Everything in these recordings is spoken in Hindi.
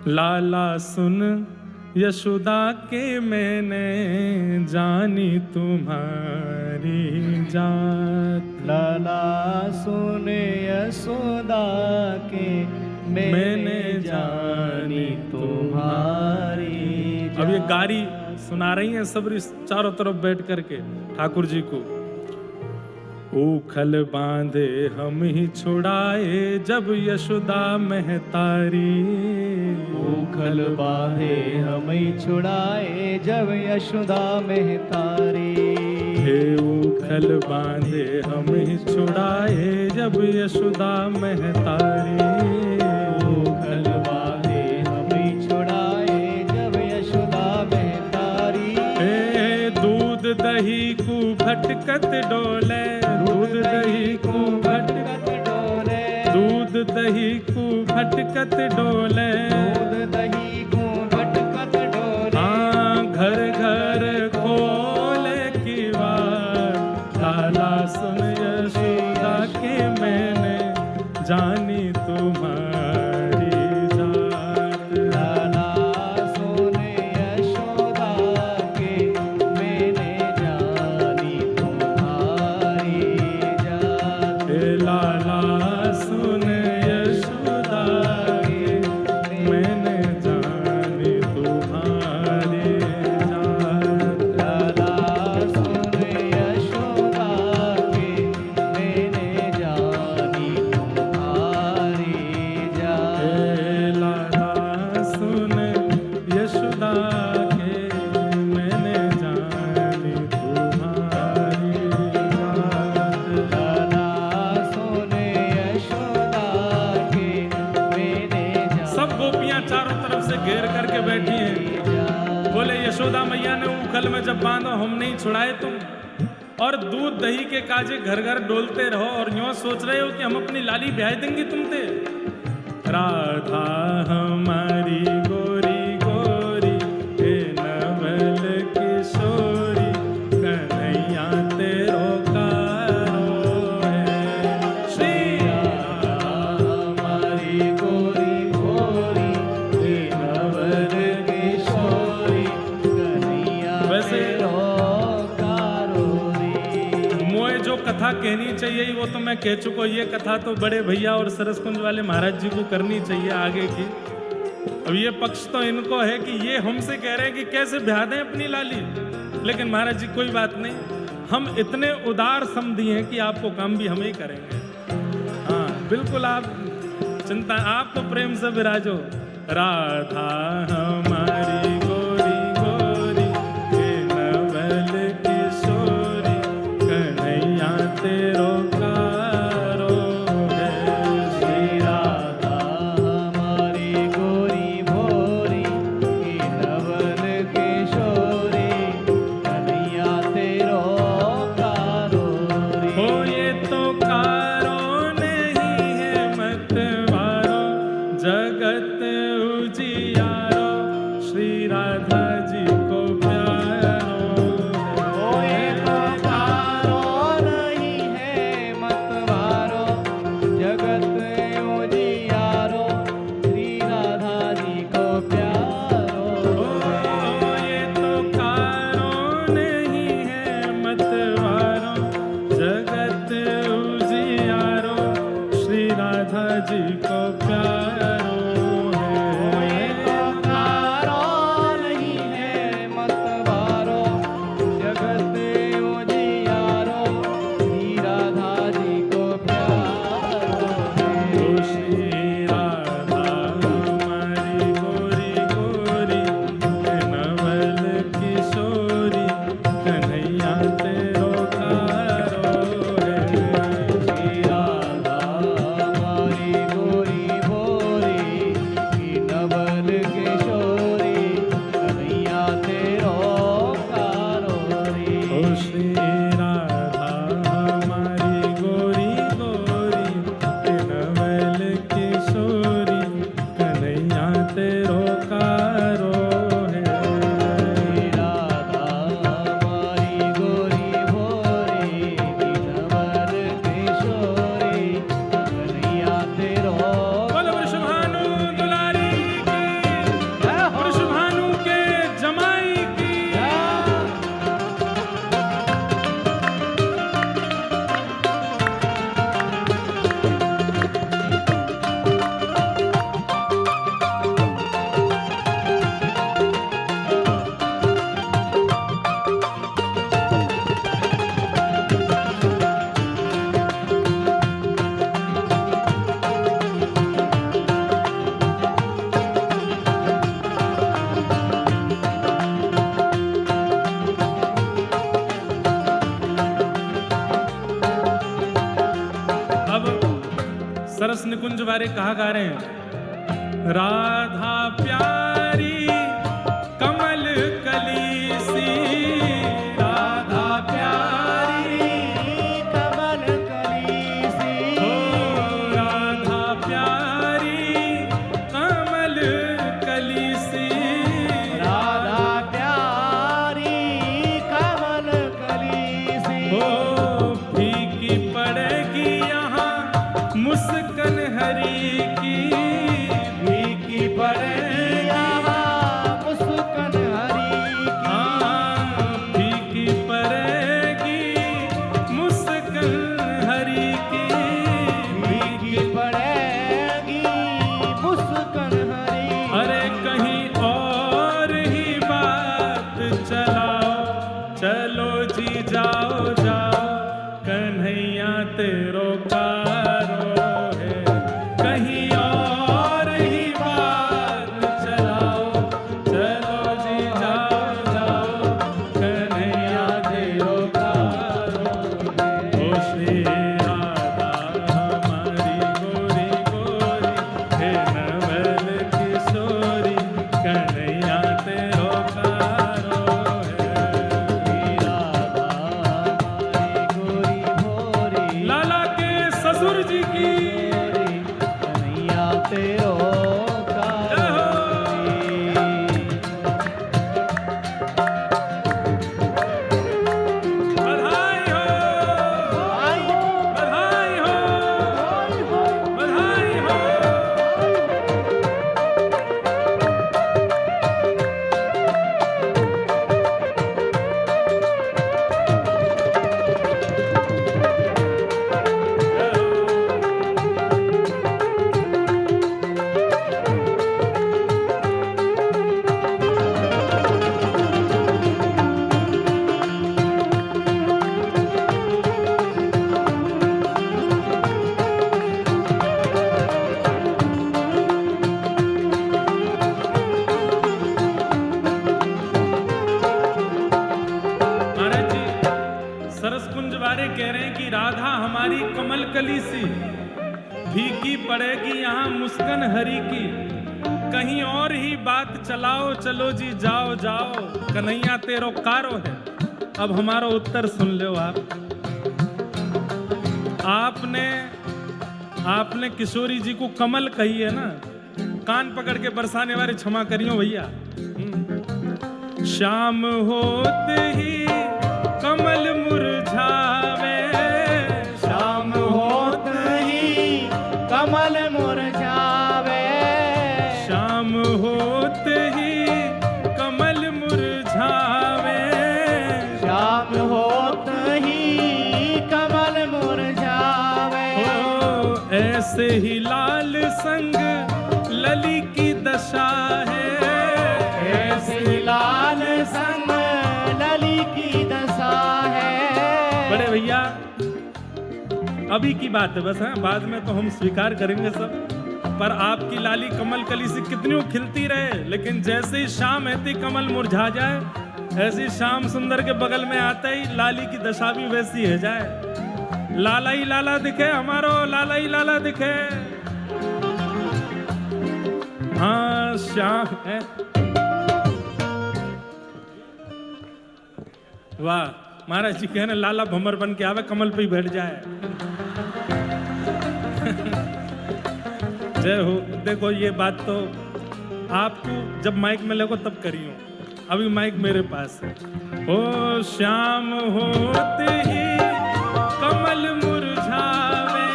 लाला सुन यशोदा के मैंने जानी तुम्हारी जात। लाला सुन यशोदा के मैंने जानी तुम्हारी जात। अब ये गारी सुना रही हैं सब चारों तरफ बैठ करके ठाकुर जी को। ऊखल बांधे हम ही छुड़ाए जब यशोदा महतारी। ऊखल बांधे हम ही छुड़ाए जब यशोदा महतारी। हे ऊखल बांधे हम ही छुड़ाए जब यशोदा महतारी। ऊखल बांधे हम ही छुड़ाए जब यशोदा महतारी। हे दूध दही को भटकत डोले, दूध दही को भटकत डोले, दूध दही को भटकत डोले, दूध दही को भटकत डोले। हाँ घर घर खोले की बात। लाला सुन यशोदा के मैंने जानी तुम्हारी जात। लाला सुन यशोदा के मैंने जानी तुम्हारी जात। हे लाला सुन यशोदा के मैंने जानी तुम्हारी जात। लाला सुन यशोदा के मैंने जानी तुम्हारी जात। हे लाला सुन यशोदा के मैंने जानी तुम्हारी जात। लाला सुन यशोदा के मैंने जानी सब गोपियां चारों तरफ से घेर करके बैठी हैं। बोले यशोदा मैया ने ऊखल में जब बांधो हम नहीं छुड़ाए तुम, और दूध दही के काजे घर घर डोलते रहो और यूं सोच रहे हो कि हम अपनी लाली ब्याह देंगे तुमसे। राधा हमारी गोरी गोरी, हे नवल किशोरी, कन्हैया तेरो कारो है। श्री राधा हमारी गोरी गोरी, हे नवल किशोरी, कन्हैया वैसे तेरो कारोरी। मोए जो कथा कहनी चाहिए वो तो मैं कह चुका। ये कथा तो बड़े भैया और सरसकुंज वाले महाराज जी को करनी चाहिए आगे की। अब ये पक्ष तो इनको है कि ये हमसे कह रहे हैं कि कैसे ब्याह दें अपनी लाली, लेकिन महाराज जी कोई बात नहीं, हम इतने उदार समझी हैं कि आपको काम भी हम ही करेंगे। हाँ बिल्कुल, आप चिंता, आप तो प्रेम से विराजो। राधा हमारी गोरी गोरी, हे नवल किशोरी, कन्हैया तेरो कारो है। श्री राधा हमारी गोरी भोरी, हे नवल किशोरी, कन्हैया तेरो कारोरी। हो ये तो कारो नहीं है मतवारो, जगत उजियारो, श्री राधा जी को प्यारो है। ओ ये तो कारो नहीं है मतवारो, जगत उजियारो, श्री राधा जी को प्यारो ओ ये तो कारो नहीं है मतवारो, जगत उजियारो, श्री राधा जी को प्यारो ओ ये है। तो कारो नहीं है वाले कहा गा रहे हैं, राधा प्यारी कमल कली सी, राधा प्यारी कमल कली सी, ओ राधा प्यारी कमल कली सी, राधा प्यारी कमल कली सी, ओ फीकी पड़ेगी यहाँ मुस्कान हरी की, फीकी पड़ेगी यहाँ मुस्कान हरी की, हाँ फीकी पड़ेगी मुस्कान हरी की, फीकी पड़ेगी मुस्कान हरी। अरे कहीं और ही बात चलाओ, चलो जी जाओ जाओ, कन्हैया तेरो कारो है, कहीं और ही बात चलाओ, चलो जी जाओ जाओ, कन्हैया तेरो कारो है। ओ श्री राधा हमारी गोरी गोरी, हे नवल किशोरी, कन्हैया तेरो कारो है। राधा हमारी गोरी भोरी, लाला के ससुर जी की कन्हैया तेरो बधाई हो, बधाई हो, बधाई हो। महाराज जी सरस कुंज वाले कह रहे हैं कि राधा हमारी कमल कली सी, फीकी पड़ेगी यहाँ मुस्कान हरी की, कहीं और ही बात चलाओ, चलो जी जाओ जाओ, कन्हैया तेरो कारो है। अब हमारा उत्तर सुन लो आपने किशोरी जी को कमल कही है ना, कान पकड़ के बरसाने वाले क्षमा करियो भैया। शाम होते ही कमल मुरझावे, शाम होत ही कमल मुरझावे, शाम होते ही कमल मुरझावे, शाम होत ही कमल मुरझावे, ओ ऐसे ही लाल संग लली की दशा है, ऐसे लाल संग लली की दशा है। बड़े भैया अभी की बात है बस, है बाद में तो हम स्वीकार करेंगे सब, पर आपकी लाली कमल कली से कितनी खिलती रहे, लेकिन जैसे ही शाम आती कमल मुरझा जाए, ऐसी शाम सुंदर के बगल में आते ही लाली की दशा भी वैसी है जाए। लाला ही लाला दिखे हमारो, लाला ही लाला दिखे। हाँ श्याम है, वाह महाराज जी कहने लाला भमर बन के आवे, कमल पे ही बैठ जाए। जय हो। देखो ये बात तो आपको जब माइक में लगो तब करियो, अभी माइक मेरे पास है। ओ श्याम होते ही कमल मुरझावे,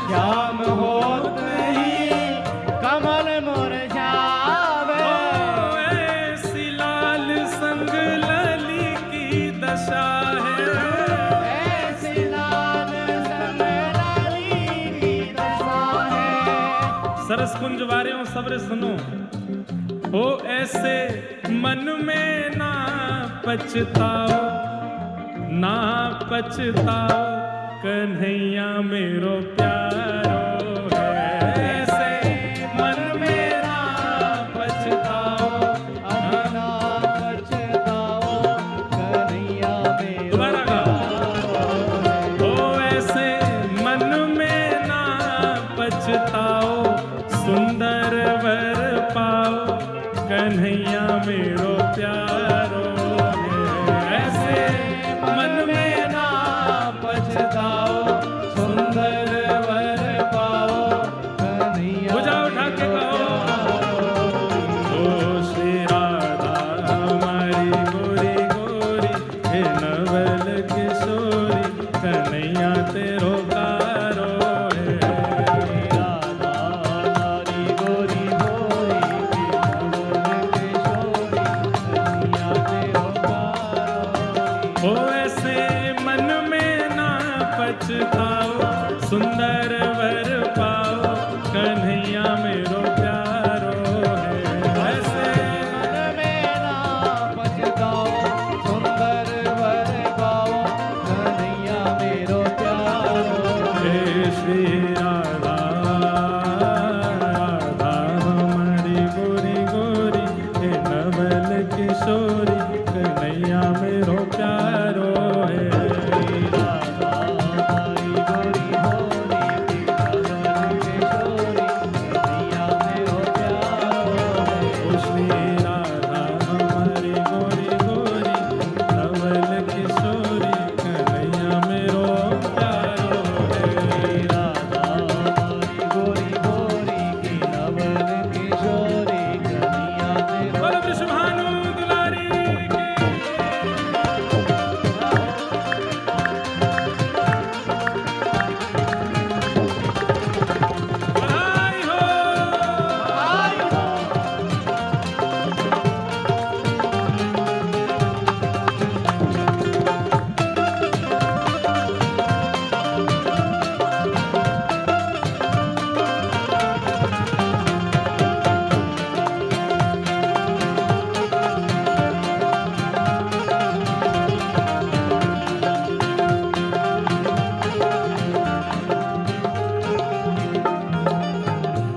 श्याम होत ही कमल मुरझावे, ओ ऐसी लाल संग लली की दशा है, ऐसी लाल संग लली की दशा है। सरस कुंज वारियों सब्र सुनो, हो ऐसे मन में ना पछताओ, ना पछताओ, कन्हैया मेरो प्यारो है। ऐसे मन में ना पछताओ, अब ना पछताओ, कन्हैया मेरो दोबारा गा। प्यारो है। हो ऐसे मन में ना पछताओ, कन्हैया मेरो प्यार